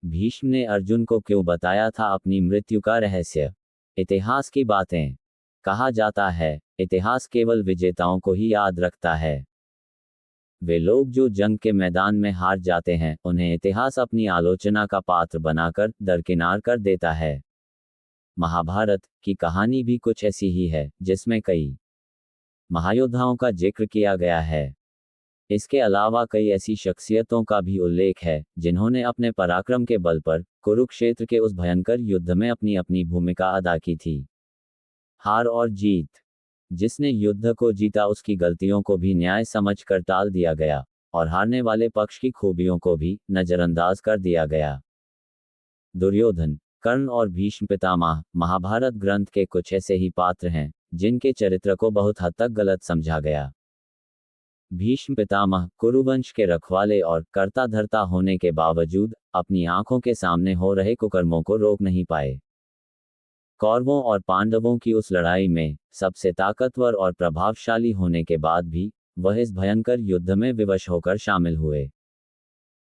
भीष्म ने अर्जुन को क्यों बताया था अपनी मृत्यु का रहस्य? इतिहास की बातें। कहा जाता है, इतिहास केवल विजेताओं को ही याद रखता है। वे लोग जो जंग के मैदान में हार जाते हैं, उन्हें इतिहास अपनी आलोचना का पात्र बनाकर दरकिनार कर देता है। महाभारत की कहानी भी कुछ ऐसी ही है, जिसमें कई महायोद्धाओं का जिक्र किया गया है। इसके अलावा कई ऐसी शख्सियतों का भी उल्लेख है, जिन्होंने अपने पराक्रम के बल पर कुरुक्षेत्र के उस भयंकर युद्ध में अपनी अपनी भूमिका अदा की थी। हार और जीत। जिसने युद्ध को जीता उसकी गलतियों को भी न्याय समझकर टाल दिया गया, और हारने वाले पक्ष की खूबियों को भी नजरअंदाज कर दिया गया। दुर्योधन, कर्ण और भीष्म पितामह महाभारत ग्रंथ के कुछ ऐसे ही पात्र हैं, जिनके चरित्र को बहुत हद तक गलत समझा गया। भीष्म पितामह कुरुवंश के रखवाले और कर्ता धर्ता होने के बावजूद अपनी आंखों के सामने हो रहे कुकर्मों को रोक नहीं पाए। कौरवों और पांडवों की उस लड़ाई में सबसे ताकतवर और प्रभावशाली होने के बाद भी वह इस भयंकर युद्ध में विवश होकर शामिल हुए।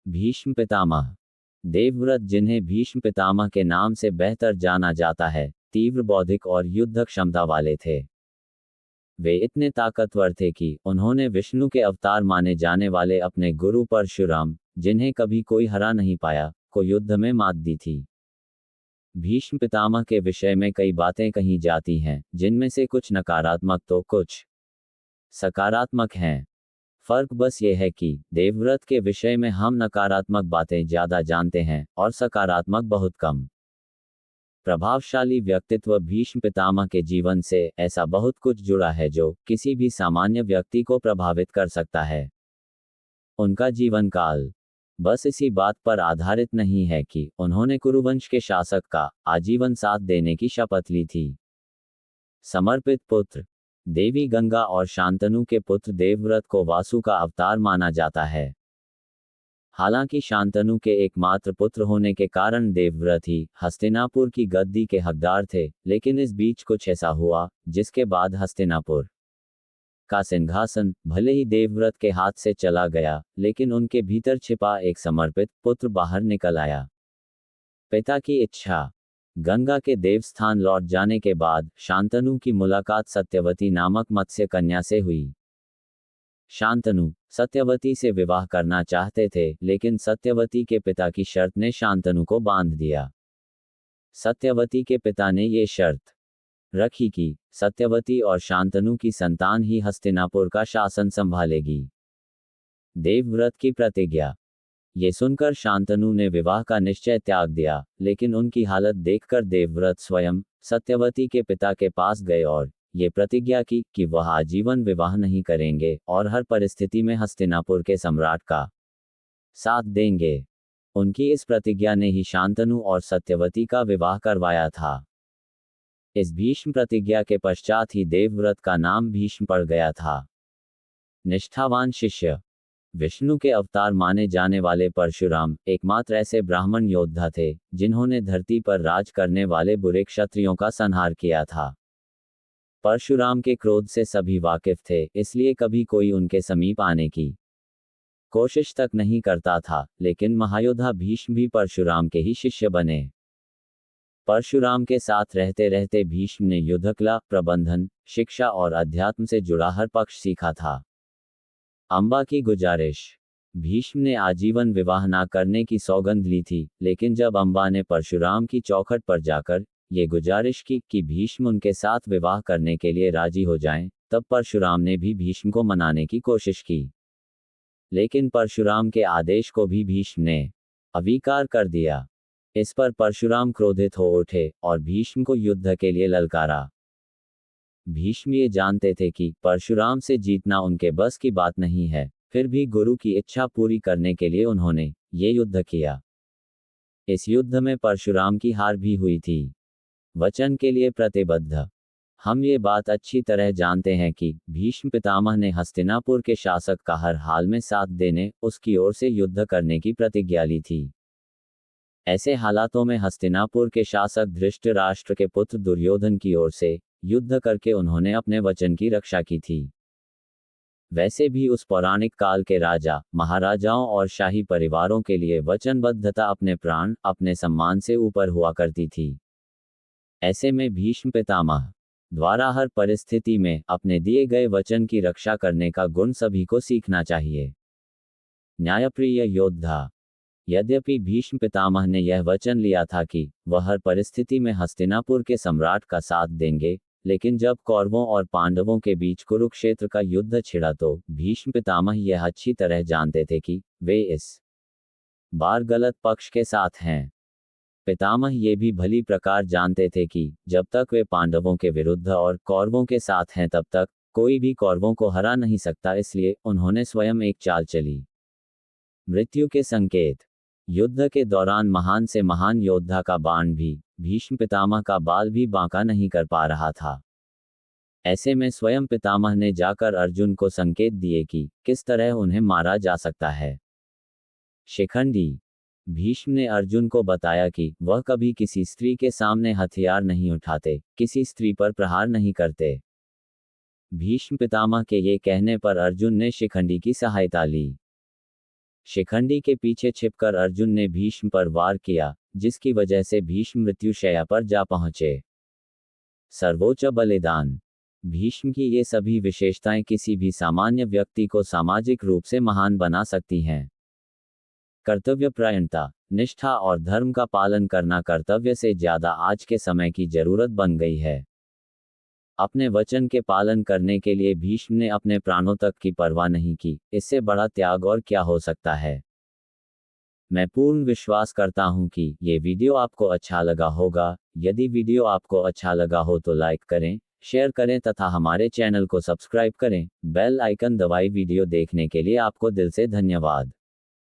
भीष्म पितामह देवव्रत, जिन्हें भीष्म पितामह के नाम से बेहतर जाना जाता है, तीव्र बौद्धिक और युद्ध क्षमता वाले थे। वे इतने ताकतवर थे कि उन्होंने विष्णु के अवतार माने जाने वाले अपने गुरु परशुराम, जिन्हें कभी कोई हरा नहीं पाया, को युद्ध में मात दी थी। भीष्म पितामह के विषय में कई बातें कही जाती हैं, जिनमें से कुछ नकारात्मक तो कुछ सकारात्मक हैं। फर्क बस ये है कि देवव्रत के विषय में हम नकारात्मक बातें ज्यादा जानते हैं और सकारात्मक बहुत कम। प्रभावशाली व्यक्तित्व भीष्म पितामह के जीवन से ऐसा बहुत कुछ जुड़ा है जो किसी भी सामान्य व्यक्ति को प्रभावित कर सकता है। उनका जीवन काल बस इसी बात पर आधारित नहीं है कि उन्होंने कुरुवंश के शासक का आजीवन साथ देने की शपथ ली थी। समर्पित पुत्र देवी गंगा और शांतनु के पुत्र देवव्रत को वासु का अवतार माना जाता है। हालांकि शांतनु के एकमात्र पुत्र होने के कारण देवव्रत ही हस्तिनापुर की गद्दी के हकदार थे, लेकिन इस बीच कुछ ऐसा हुआ जिसके बाद हस्तिनापुर का सिंहासन भले ही देवव्रत के हाथ से चला गया, लेकिन उनके भीतर छिपा एक समर्पित पुत्र बाहर निकल आया। पिता की इच्छा। गंगा के देवस्थान लौट जाने के बाद शांतनु की मुलाकात सत्यवती नामक मत्स्य कन्या से हुई। शांतनु सत्यवती से विवाह करना चाहते थे, लेकिन सत्यवती के पिता की शर्त ने शांतनु को बांध दिया। सत्यवती के पिता ने ये शर्त रखी कि सत्यवती और शांतनु की संतान ही हस्तिनापुर का शासन संभालेगी। देवव्रत की प्रतिज्ञा। ये सुनकर शांतनु ने विवाह का निश्चय त्याग दिया, लेकिन उनकी हालत देखकर देवव्रत स्वयं सत्यवती के पिता के पास गए और ये प्रतिज्ञा की कि वह आजीवन विवाह नहीं करेंगे और हर परिस्थिति में हस्तिनापुर के सम्राट का साथ देंगे। उनकी इस प्रतिज्ञा ने ही शांतनु और सत्यवती का विवाह करवाया था। इस भीष्म प्रतिज्ञा के पश्चात ही देवव्रत का नाम भीष्म पड़ गया था। निष्ठावान शिष्य। विष्णु के अवतार माने जाने वाले परशुराम एकमात्र ऐसे ब्राह्मण योद्धा थे, जिन्होंने धरती पर राज करने वाले बुरे क्षत्रियों का संहार किया था। परशुराम के क्रोध से सभी वाकिफ थे, इसलिए कभी कोई उनके समीप आने की कोशिश तक नहीं करता था, लेकिन महायोद्धा भीष्म भी परशुराम के ही शिष्य बने। परशुराम के साथ रहते रहते भीष्म ने युद्धकला, प्रबंधन, शिक्षा और अध्यात्म से जुड़ा हर पक्ष सीखा था। अंबा की गुजारिश। भीष्म ने आजीवन विवाह ना करने की सौगंध ली थी, लेकिन जब अंबा ने परशुराम की चौखट पर जाकर ये गुजारिश की कि भीष्म उनके साथ विवाह करने के लिए राजी हो जाएं, तब परशुराम ने भी भीष्म को मनाने की कोशिश की, लेकिन परशुराम के आदेश को भी भीष्म ने अस्वीकार कर दिया। इस पर परशुराम क्रोधित हो उठे और भीष्म को युद्ध के लिए ललकारा। भीष्म ये जानते थे कि परशुराम से जीतना उनके बस की बात नहीं है, फिर भी गुरु की इच्छा पूरी करने के लिए उन्होंने ये युद्ध किया। इस युद्ध में परशुराम की हार भी हुई थी। वचन के लिए प्रतिबद्ध। हम ये बात अच्छी तरह जानते हैं कि भीष्म पितामह ने हस्तिनापुर के शासक का हर हाल में साथ देने, उसकी ओर से युद्ध करने की प्रतिज्ञा ली थी। ऐसे हालातों में हस्तिनापुर के शासक धृतराष्ट्र के पुत्र दुर्योधन की ओर से युद्ध करके उन्होंने अपने वचन की रक्षा की थी। वैसे भी उस पौराणिक काल के राजा, महाराजाओं और शाही परिवारों के लिए वचनबद्धता अपने प्राण, अपने सम्मान से ऊपर हुआ करती थी। ऐसे में भीष्म पितामह द्वारा हर परिस्थिति में अपने दिए गए वचन की रक्षा करने का गुण सभी को सीखना चाहिए। न्यायप्रिय योद्धा। यद्यपि भीष्म पितामह ने यह वचन लिया था कि वह हर परिस्थिति में हस्तिनापुर के सम्राट का साथ देंगे, लेकिन जब कौरवों और पांडवों के बीच कुरुक्षेत्र का युद्ध छिड़ा तो भीष्म पितामह यह अच्छी तरह जानते थे कि वे इस बार गलत पक्ष के साथ हैं। पितामह ये भी भली प्रकार जानते थे कि जब तक वे पांडवों के विरुद्ध और कौरवों के साथ हैं तब तक कोई भी कौरवों को हरा नहीं सकता, इसलिए उन्होंने स्वयं एक चाल चली। मृत्यु के संकेत। युद्ध के दौरान महान से महान योद्धा का बाण भी भीष्म पितामह का बाल भी बांका नहीं कर पा रहा था। ऐसे में स्वयं पितामह ने जाकर अर्जुन को संकेत दिए कि किस तरह उन्हें मारा जा सकता है। शिखंडी। भीष्म ने अर्जुन को बताया कि वह कभी किसी स्त्री के सामने हथियार नहीं उठाते, किसी स्त्री पर प्रहार नहीं करते। भीष्म पितामह के ये कहने पर अर्जुन ने शिखंडी की सहायता ली। शिखंडी के पीछे छिपकर अर्जुन ने भीष्म पर वार किया, जिसकी वजह से भीष्म मृत्युशैया पर जा पहुंचे। सर्वोच्च बलिदान। भीष्म की ये सभी विशेषताएं किसी भी सामान्य व्यक्ति को सामाजिक रूप से महान बना सकती हैं। कर्तव्यपरायणता। निष्ठा और धर्म का पालन करना कर्तव्य से ज्यादा आज के समय की जरूरत बन गई है। अपने वचन के पालन करने के लिए भीष्म ने अपने प्राणों तक की परवाह नहीं की, इससे बड़ा त्याग और क्या हो सकता है। मैं पूर्ण विश्वास करता हूं कि ये वीडियो आपको अच्छा लगा होगा। यदि वीडियो आपको अच्छा लगा हो तो लाइक करें, शेयर करें तथा हमारे चैनल को सब्सक्राइब करें। बेल आइकन दबाएं। वीडियो देखने के लिए आपको दिल से धन्यवाद।